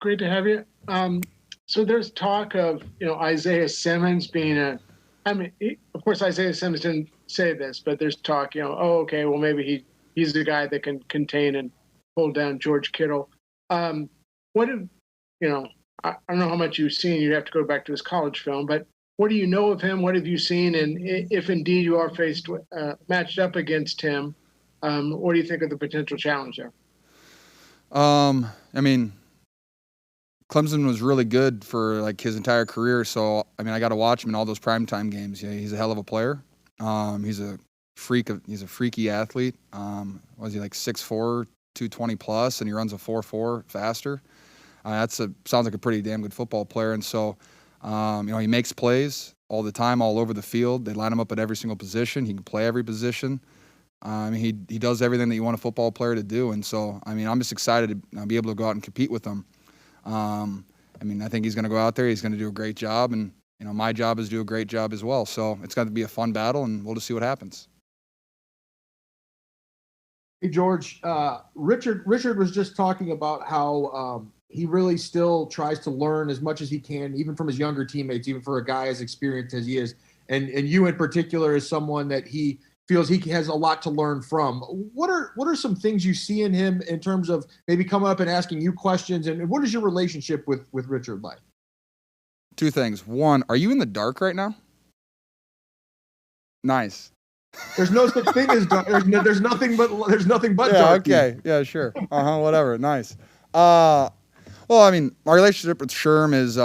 Great to have you. So there's talk of, Isaiah Simmons being of course, Isaiah Simmons didn't say this, but there's talk, oh, okay, well, maybe he's the guy that can contain and hold down George Kittle. What have, I don't know how much you've seen. You'd have to go back to his college film, but what do you know of him? What have you seen? And if indeed you are matched up against him, what do you think of the potential challenge there? I mean, Clemson was really good for like his entire career, so I mean, I got to watch him in all those primetime games. Yeah, he's a hell of a player. He's a freaky athlete. Was he like 6'4", 220 plus, and he runs a 4.4 faster. Sounds like a pretty damn good football player, and so he makes plays all the time, all over the field. They line him up at every single position. He can play every position. He does everything that you want a football player to do, and so I mean, I'm just excited to be able to go out and compete with him. I think he's going to go out there. He's going to do a great job, and my job is to do a great job as well. So it's going to be a fun battle, and we'll just see what happens. Hey George, Richard was just talking about how he really still tries to learn as much as he can, even from his younger teammates, even for a guy as experienced as he is, and you in particular is someone that he feels he has a lot to learn from. What are some things you see in him in terms of maybe coming up and asking you questions, and what is your relationship with Richard like? Two things. One, are you in the dark right now? Nice. There's no such thing as dark. There's nothing but yeah, dark. Okay. Yeah, sure. Whatever. Nice. Well, I mean, my relationship with Sherm is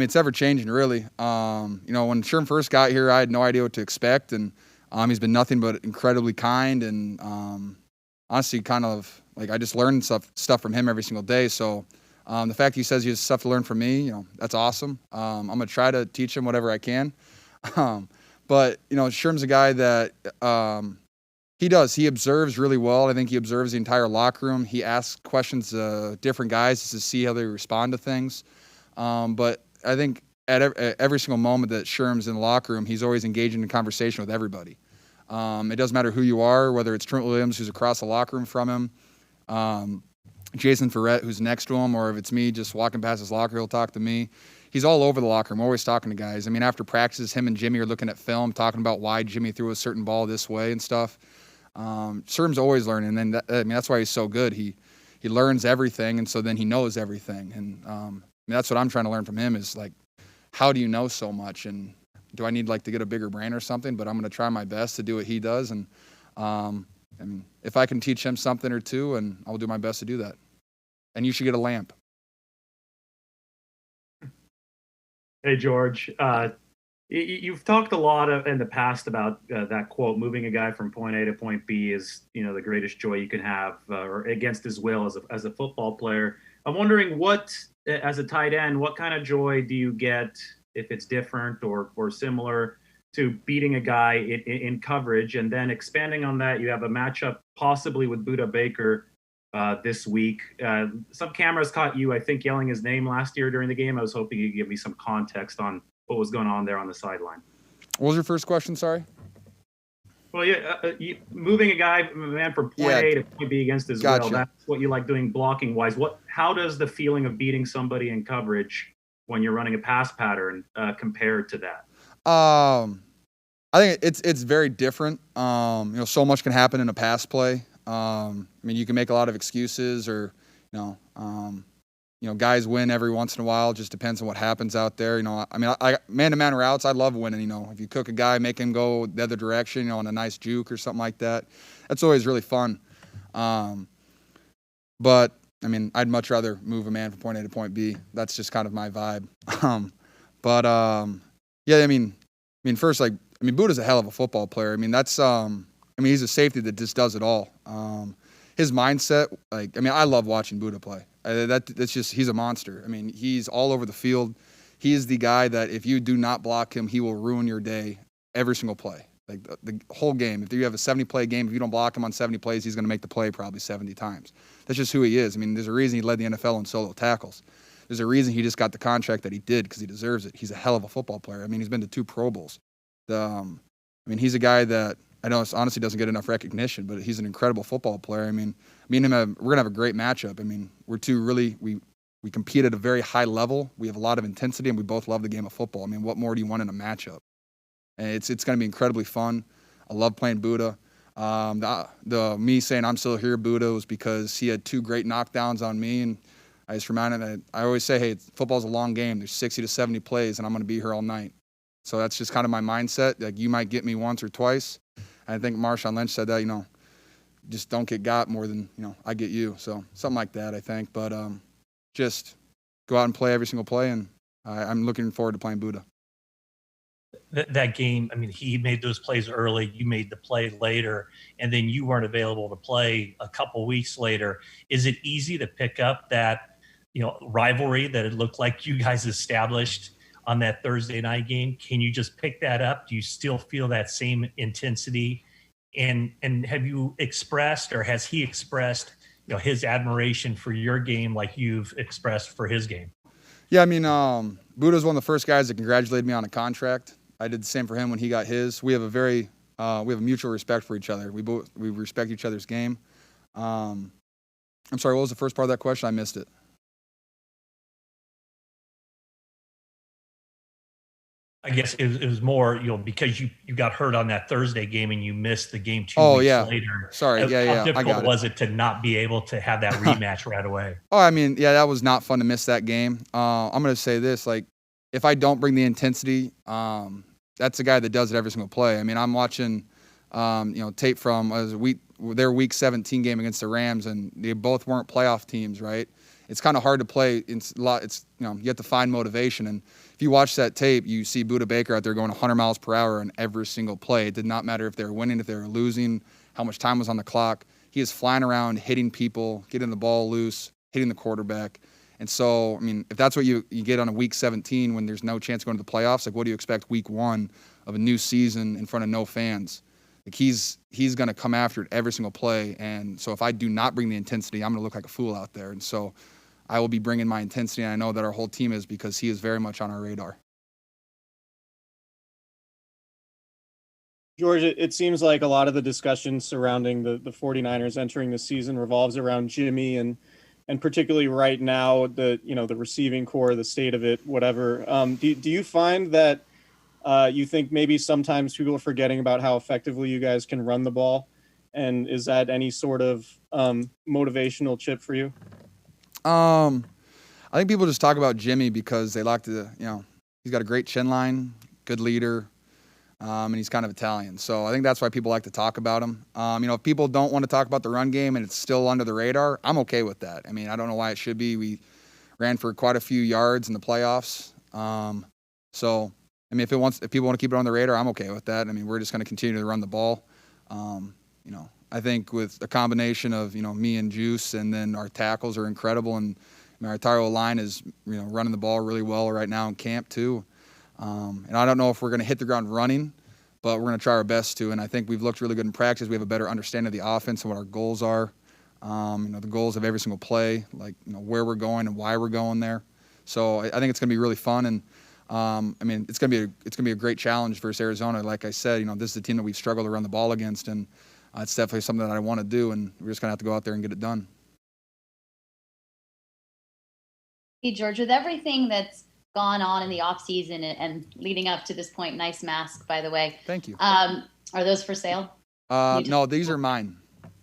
it's ever changing really. When Sherm first got here, I had no idea what to expect, and he's been nothing but incredibly kind, and honestly, kind of like I just learned stuff from him every single day. So the fact he says he has stuff to learn from me, that's awesome. I'm gonna try to teach him whatever I can. But Sherm's a guy that he observes really well. I think he observes the entire locker room. He asks questions to different guys just to see how they respond to things. But I think at every single moment that Sherm's in the locker room, he's always engaging in conversation with everybody. It doesn't matter who you are, whether it's Trent Williams, who's across the locker room from him, Jason Verrett, who's next to him, or if it's me just walking past his locker, he'll talk to me. He's all over the locker room, always talking to guys. I mean, after practices, him and Jimmy are looking at film, talking about why Jimmy threw a certain ball this way and stuff. Sherm's always learning, and that's why he's so good. He learns everything, and so then he knows everything. And that's what I'm trying to learn from him is, like, how do you know so much? And do I need, like, to get a bigger brain or something? But I'm going to try my best to do what he does. And, if I can teach him something or two, and I'll do my best to do that. And you should get a lamp. Hey, George. You've talked a lot in the past about that quote, moving a guy from point A to point B is, the greatest joy you can have, or against his will as a football player. I'm wondering as a tight end, what kind of joy do you get if it's different or similar to beating a guy in coverage? And then expanding on that, you have a matchup possibly with Budda Baker this week. Some cameras caught you, I think, yelling his name last year during the game. I was hoping you could give me some context on what was going on there on the sideline. What was your first question? Sorry. Well, moving a man from point A to point B against his will, that's what you like doing blocking wise. How does the feeling of beating somebody in coverage when you're running a pass pattern compare to that? I think it's very different. So much can happen in a pass play. You can make a lot of excuses, or guys win every once in a while. It just depends on what happens out there. I man-to-man routes, I love winning. If you cook a guy, make him go the other direction, on a nice juke or something like that, that's always really fun. But I'd much rather move a man from point A to point B. That's just kind of my vibe. First, Budda's a hell of a football player. He's a safety that just does it all. His mindset, I love watching Budda play. That's just, he's a monster. He's all over the field. He is the guy that if you do not block him, he will ruin your day every single play. Like the whole game. If you have a 70-play game, if you don't block him on 70 plays, he's going to make the play probably 70 times. That's just who he is. There's a reason he led the NFL in solo tackles. There's a reason he just got the contract that he did, because he deserves it. He's a hell of a football player. He's been to 2 Pro Bowls. He's a guy that I know honestly doesn't get enough recognition, but he's an incredible football player. Me and him, we're going to have a great matchup. We're two really, We compete at a very high level. We have a lot of intensity, and we both love the game of football. I mean, what more do you want in a matchup? And it's going to be incredibly fun. I love playing Budda. Me saying I'm still here, Budda, was because he had 2 great knockdowns on me, and I just reminded that I always say, hey, football's a long game. There's 60 to 70 plays, and I'm going to be here all night. So that's just kind of my mindset. Like, you might get me once or twice. And I think Marshawn Lynch said that, just don't get got more than, I get you. So something like that, I think. But just go out and play every single play, and I'm looking forward to playing Budda. That game, I mean, he made those plays early, you made the play later, and then you weren't available to play a couple weeks later. Is it easy to pick up that, rivalry that it looked like you guys established on that Thursday night game? Can you just pick that up? Do you still feel that same intensity? And have you expressed, or has he expressed, his admiration for your game like you've expressed for his game? Yeah, I mean, Budda's one of the first guys that congratulated me on a contract. I did the same for him when he got his. We have a mutual respect for each other. We respect each other's game. I'm sorry, what was the first part of that question? I missed it. I guess it was more, because you got hurt on that Thursday game and you missed the game 2 weeks later. Sorry, How I difficult got it. was it to not be able to have that rematch right away? Oh, I mean, yeah, that was not fun to miss that game. I'm going to say this, like, if I don't bring the intensity, that's the guy that does it every single play. I mean, I'm watching, tape from their Week 17 game against the Rams, and they both weren't playoff teams, right? It's kind of hard to play. You have to find motivation. And if you watch that tape, you see Budda Baker out there going 100 miles per hour in every single play. It did not matter if they were winning, if they were losing, how much time was on the clock. He is flying around, hitting people, getting the ball loose, hitting the quarterback. And so, I mean, if that's what you get on a Week 17 when there's no chance of going to the playoffs, like, what do you expect Week 1 of a new season in front of no fans? Like, he's going to come after it every single play. And so if I do not bring the intensity, I'm going to look like a fool out there. And so I will be bringing my intensity, and I know that our whole team is, because he is very much on our radar. George, it seems like a lot of the discussion surrounding the 49ers entering the season revolves around Jimmy, and particularly right now, the receiving core, the state of it, whatever. Do you find that you think maybe sometimes people are forgetting about how effectively you guys can run the ball? And is that any sort of motivational chip for you? I think people just talk about Jimmy because they like to, he's got a great chin line, good leader, and he's kind of Italian. So I think that's why people like to talk about him. If people don't want to talk about the run game and it's still under the radar, I'm okay with that. I mean, I don't know why it should be. We ran for quite a few yards in the playoffs. So, I mean, if people want to keep it on the radar, I'm okay with that. I mean, we're just going to continue to run the ball. I think with a combination of, me and Juice, and then our tackles are incredible, and our entire line is, running the ball really well right now in camp too. And I don't know if we're going to hit the ground running, but we're going to try our best to. And I think we've looked really good in practice. We have a better understanding of the offense and what our goals are. The goals of every single play, like, where we're going and why we're going there. So I think it's going to be really fun. And it's going to be a great challenge versus Arizona. Like I said, this is a team that we've struggled to run the ball against, and it's definitely something that I want to do, and we're just going to have to go out there and get it done. Hey, George, with everything that's gone on in the off season and leading up to this point, nice mask, by the way. Thank you. Are those for sale? No, these are mine.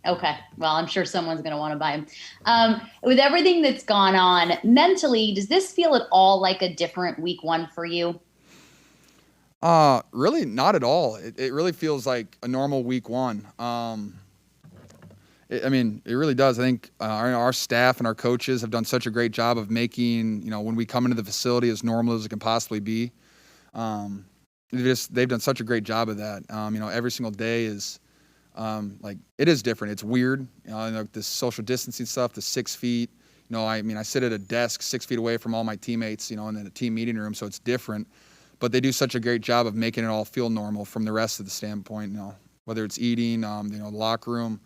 Okay. Well, I'm sure someone's going to want to buy them. With everything that's gone on mentally, does this feel at all like a different Week 1 for you? Really not at all. It really feels like a normal Week 1. It really does. I think our staff and our coaches have done such a great job of making, when we come into the facility, as normal as it can possibly be. They've done such a great job of that. Every single day is it is different. It's weird. This social distancing stuff, the 6 feet. I sit at a desk 6 feet away from all my teammates, in a team meeting room, so it's different. But they do such a great job of making it all feel normal from the rest of the standpoint, whether it's eating, the locker room.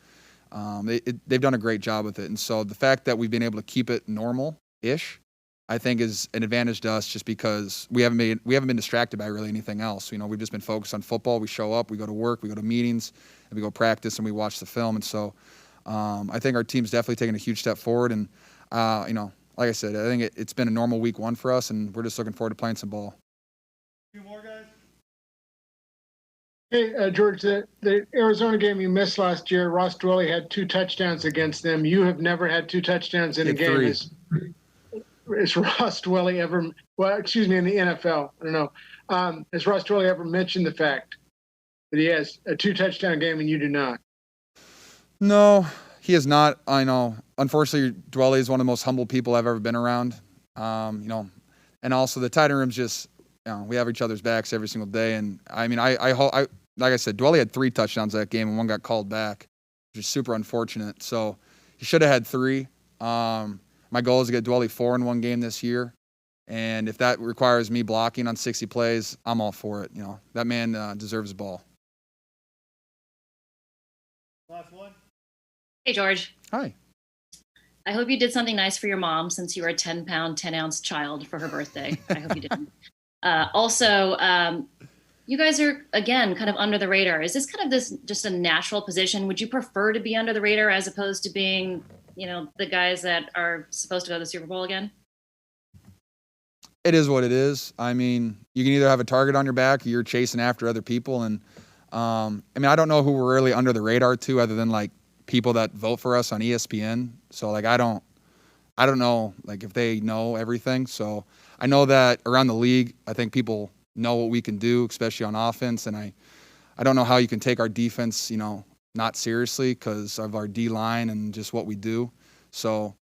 They've done a great job with it. And so the fact that we've been able to keep it normal-ish, I think, is an advantage to us, just because we haven't been distracted by really anything else. We've just been focused on football. We show up, we go to work, we go to meetings, and we go practice, and we watch the film. And so I think our team's definitely taken a huge step forward. And, like I said, I think it's been a normal week 1 for us, and we're just looking forward to playing some ball. Two more guys. Hey, George, the Arizona game you missed last year, Ross Dwelley had 2 touchdowns against them. You have never had 2 touchdowns in a game. 3. Is Ross Dwelley ever, in the NFL, I don't know. Has Ross Dwelley ever mentioned the fact that he has a 2 touchdown game and you do not? No, he is not. I know. Unfortunately, Dwelley is one of the most humble people I've ever been around. And also the tight end room's just, we have each other's backs every single day. And I mean, I like I said, Dwelley had 3 touchdowns that game and 1 got called back, which is super unfortunate. So he should have had 3. My goal is to get Dwelley 4 in 1 game this year. And if that requires me blocking on 60 plays, I'm all for it. That man deserves the ball. Last one. Hey, George. Hi. I hope you did something nice for your mom since you were a 10-pound, 10-ounce child for her birthday. I hope you did. Also, you guys are, again, kind of under the radar. Is this kind of just a natural position? Would you prefer to be under the radar as opposed to being, the guys that are supposed to go to the Super Bowl again? It is what it is. I mean, you can either have a target on your back or you're chasing after other people. And, I don't know who we're really under the radar to other than, people that vote for us on ESPN. So, I don't know, if they know everything. So I know that around the league, I think people know what we can do, especially on offense. And I don't know how you can take our defense, not seriously because of our D line and just what we do. So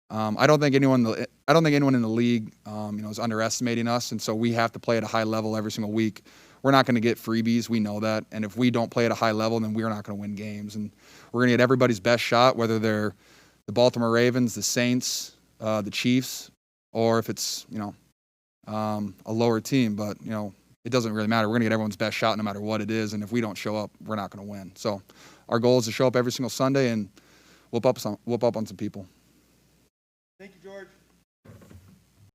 I don't think anyone in the league, is underestimating us. And so we have to play at a high level every single week. We're not going to get freebies. We know that. And if we don't play at a high level, then we're not going to win games. And we're going to get everybody's best shot, whether they're the Baltimore Ravens, the Saints, the Chiefs, or if it's, a lower team. But, it doesn't really matter. We're going to get everyone's best shot no matter what it is. And if we don't show up, we're not going to win. So our goal is to show up every single Sunday and whoop up on some people.